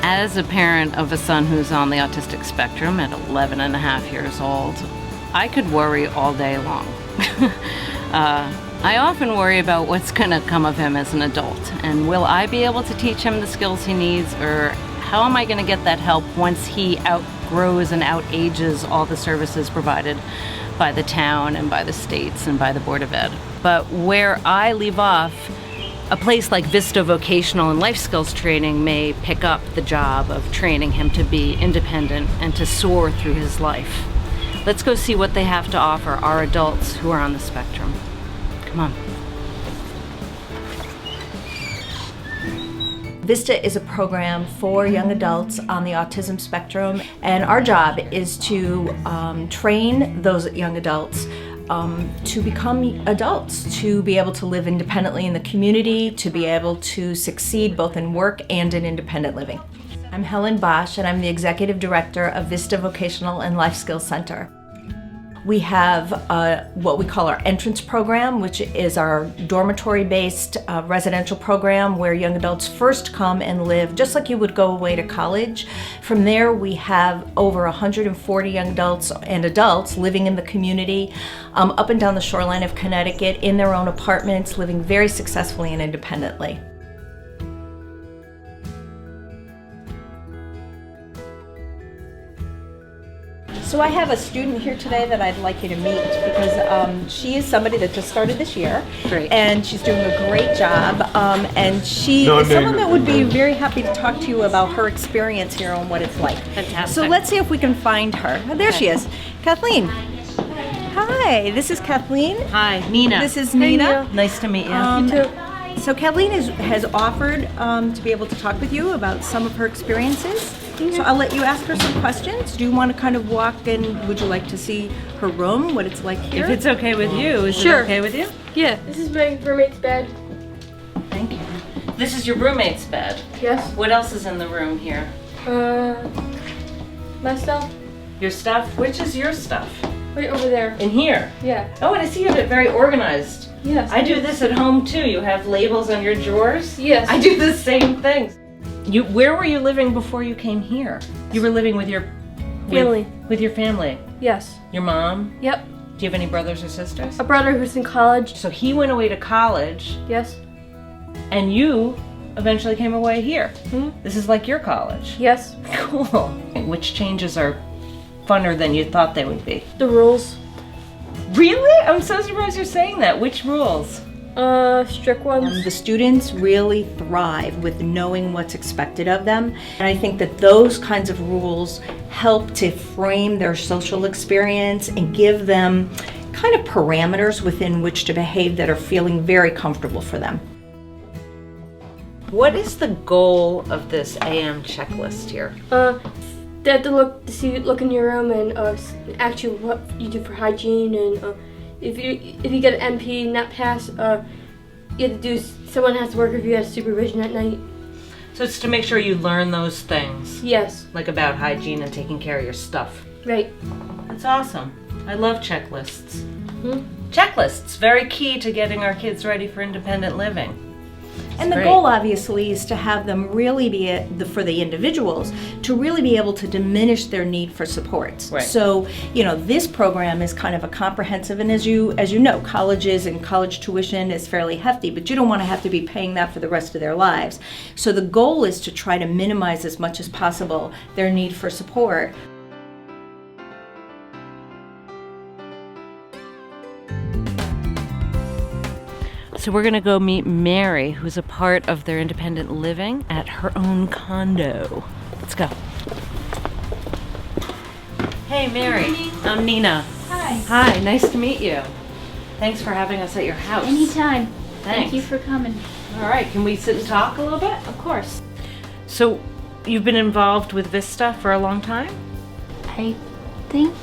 As a parent of a son who's on the autistic spectrum at 11 and a half years old, I could worry all day long. I often worry about what's going to come of him as an adult, and will I be able to teach him the skills he needs, or how am I going to get that help once he outgrows and outages all the services provided by the town and by the states and by the Board of Ed. But where I leave off, a place like Vista Vocational and Life Skills Training may pick up the job of training him to be independent and to soar through his life. Let's go see what they have to offer our adults who are on the spectrum. Come on. Vista is a program for young adults on the autism spectrum, and our job is to train those young adults to become adults, to be able to live independently in the community, to be able to succeed both in work and in independent living. I'm Helen Bosch, and I'm the Executive Director of Vista Vocational and Life Skills Center. We have what we call our entrance program, which is our dormitory-based residential program where young adults first come and live just like you would go away to college. From there, we have over 140 young adults and adults living in the community up and down the shoreline of Connecticut in their own apartments, living very successfully and independently. So I have a student here today that I'd like you to meet because she is somebody that just started this year. Great. And she's doing a great job. And she is someone that would be very happy to talk to you about her experience here and what it's like. Fantastic. So let's see if we can find her. Oh, there she is. Kathleen. Hi, this is Kathleen. Hi, Nina. This is Nina. Nice to meet you. You too. So Kathleen has offered to be able to talk with you about some of her experiences. So I'll let you ask her some questions. Do you want to kind of walk in? Would you like to see her room, what it's like here? If it's okay with you, is Sure. it okay with you? Yeah, this is my roommate's bed. Thank you. This is your roommate's bed. Yes. What else is in the room here? My stuff. Your stuff? Which is your stuff? Right over there. In here? Yeah. Oh, and I see you have it very organized. Yes. I do this at home too. You have labels on your drawers? Yes. I do the same things. Where were you living before you came here? You were living with your Family. With your family. Yes. Your mom? Yep. Do you have any brothers or sisters? A brother who's in college. So he went away to college, Yes. and you eventually came away here. Hmm? This is like your college. Yes. Cool. Which changes are funner than you thought they would be? The rules. Really? I'm so surprised you're saying that. Which rules? Strict ones. The students really thrive with knowing what's expected of them. And I think that those kinds of rules help to frame their social experience and give them kind of parameters within which to behave that are feeling very comfortable for them. What is the goal of this AM checklist here? They have to look in your room and ask you what you do for hygiene, and if you get an MP and not pass, you have to do. Someone has to work with you as supervision at night. So it's to make sure you learn those things. Yes. Like about hygiene and taking care of your stuff. Right. That's awesome. I love checklists. Hmm? Checklists, very key to getting our kids ready for independent living. And the great. goal, obviously, is to have them really be, for the individuals, to really be able to diminish their need for supports. Right. So, this program is kind of a comprehensive, and as you know, colleges and college tuition is fairly hefty, but you don't want to have to be paying that for the rest of their lives. So the goal is to try to minimize as much as possible their need for support. So we're gonna go meet Mary, who's a part of their independent living at her own condo. Let's go. Hey Mary, I'm Nina. Hi. Hi, nice to meet you. Thanks for having us at your house. Anytime. Thanks. Thank you for coming. All right, can we sit and talk a little bit? Of course. So you've been involved with Vista for a long time? I think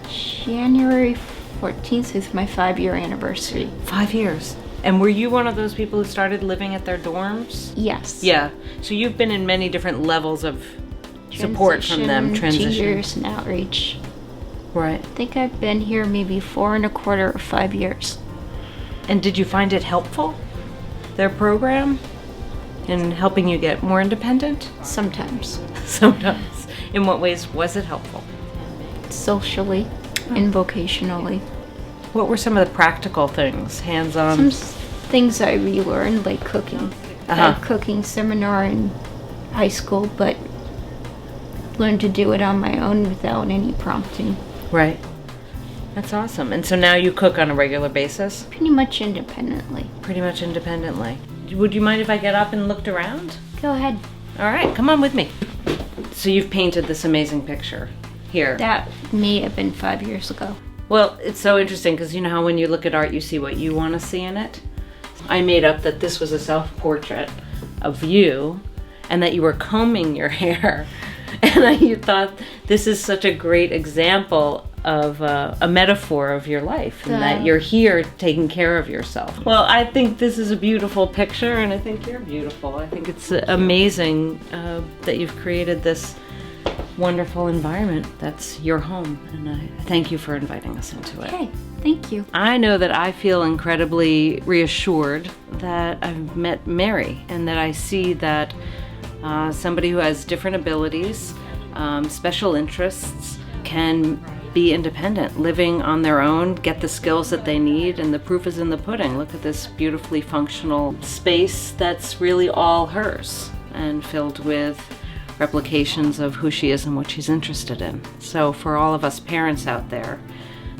January 14th is my 5-year anniversary. 5 years. And were you one of those people who started living at their dorms? Yes. Yeah. So you've been in many different levels of support from them. Transition. Teachers and outreach. Right. I think I've been here maybe 4 1/4 or 5 years. And did you find it helpful? Their program? in helping you get more independent? Sometimes. Sometimes. In what ways was it helpful? Socially and vocationally. What were some of the practical things, hands-on? Some things I relearned, like cooking. I had a cooking seminar in high school, but learned to do it on my own without any prompting. Right. That's awesome. And so now you cook on a regular basis? Pretty much independently. Pretty much independently. Would you mind if I get up and looked around? Go ahead. All right, come on with me. So you've painted this amazing picture here. That may have been 5 years ago. Well, it's so interesting because you know how when you look at art, you see what you want to see in it? I made up that this was a self-portrait of you and that you were combing your hair. And you thought this is such a great example of a metaphor of your life and that you're here taking care of yourself. Well, I think this is a beautiful picture and I think you're beautiful. I think it's amazing that you've created this wonderful environment that's your home, and I thank you for inviting us into it. Okay, thank you. I know that I feel incredibly reassured that I've met Mary and that I see that somebody who has different abilities, special interests, can be independent, living on their own, get the skills that they need, and the proof is in the pudding. Look at this beautifully functional space that's really all hers and filled with replications of who she is and what she's interested in. So for all of us parents out there,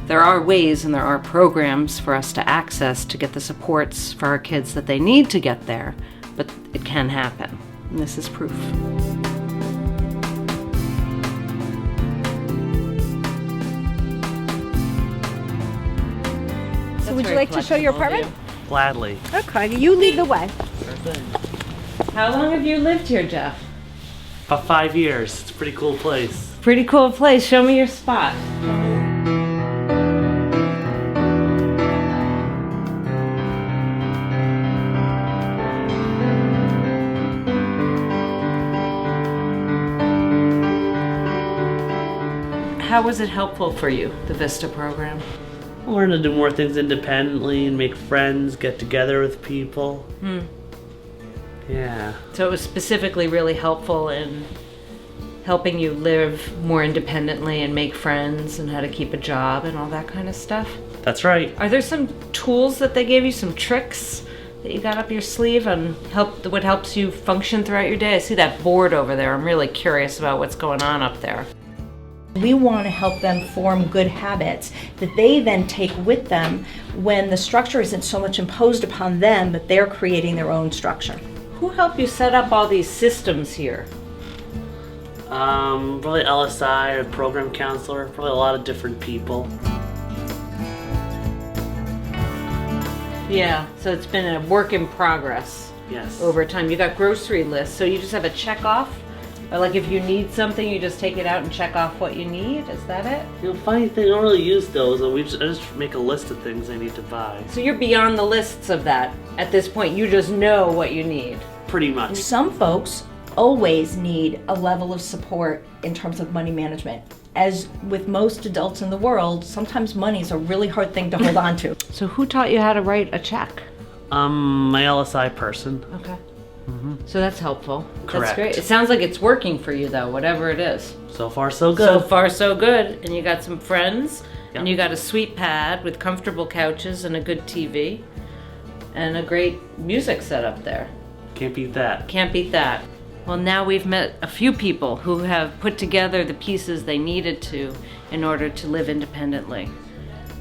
there are ways and there are programs for us to access to get the supports for our kids that they need to get there, but it can happen. And this is proof. So would you like to show your apartment? Gladly. Okay, you lead the way. Sure thing. How long have you lived here, Jeff? About 5 years. It's a pretty cool place. Pretty cool place. Show me your spot. How was it helpful for you, the Vista program? I learned to do more things independently and make friends, get together with people. Yeah. So it was specifically really helpful in helping you live more independently and make friends and how to keep a job and all that kind of stuff? That's right. Are there some tools that they gave you, some tricks that you got up your sleeve on what helps you function throughout your day? I see that board over there. I'm really curious about what's going on up there. We want to help them form good habits that they then take with them when the structure isn't so much imposed upon them, but they're creating their own structure. Who helped you set up all these systems here? Probably LSI, a program counselor, probably a lot of different people. Yeah, so it's been a work in progress. Yes. Over time. You got grocery lists, so you just have a check off? Or like if you need something, you just take it out and check off what you need? Is that it? You know, funny thing, I don't really use those. I just make a list of things I need to buy. So you're beyond the lists of that. At this point, you just know what you need. Pretty much. Some folks always need a level of support in terms of money management. As with most adults in the world, sometimes money is a really hard thing to hold on to. So who taught you how to write a check? My LSI person. Okay. So that's helpful. That's Correct. great. It sounds like it's working for you though, whatever it is. So far, so good. So far, so good. And you got some friends, Yeah. and you got a sweet pad with comfortable couches and a good TV, and a great music set up there. Can't beat that. Can't beat that. Well, now we've met a few people who have put together the pieces they needed to in order to live independently.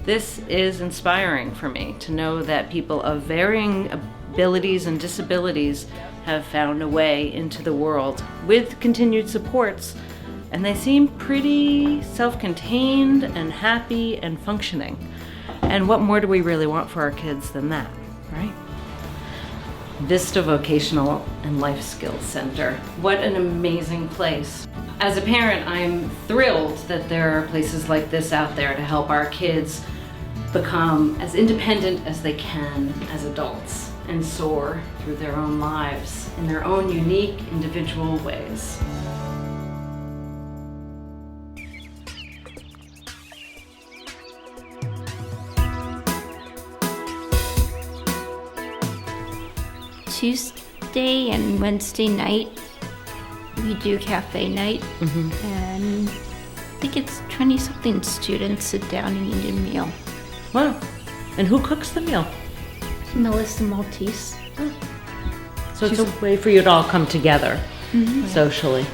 This is inspiring for me to know that people of varying abilities and disabilities have found a way into the world with continued supports, and they seem pretty self-contained and happy and functioning. And what more do we really want for our kids than that, right? Vista Vocational and Life Skills Center. What an amazing place. As a parent, I'm thrilled that there are places like this out there to help our kids become as independent as they can as adults and soar through their own lives in their own unique, individual ways. Tuesday and Wednesday night, we do cafe night. And I think it's 20-something students sit down and eat a meal. Wow. And who cooks the meal? Melissa Maltese. So it's a way for you to all come together socially.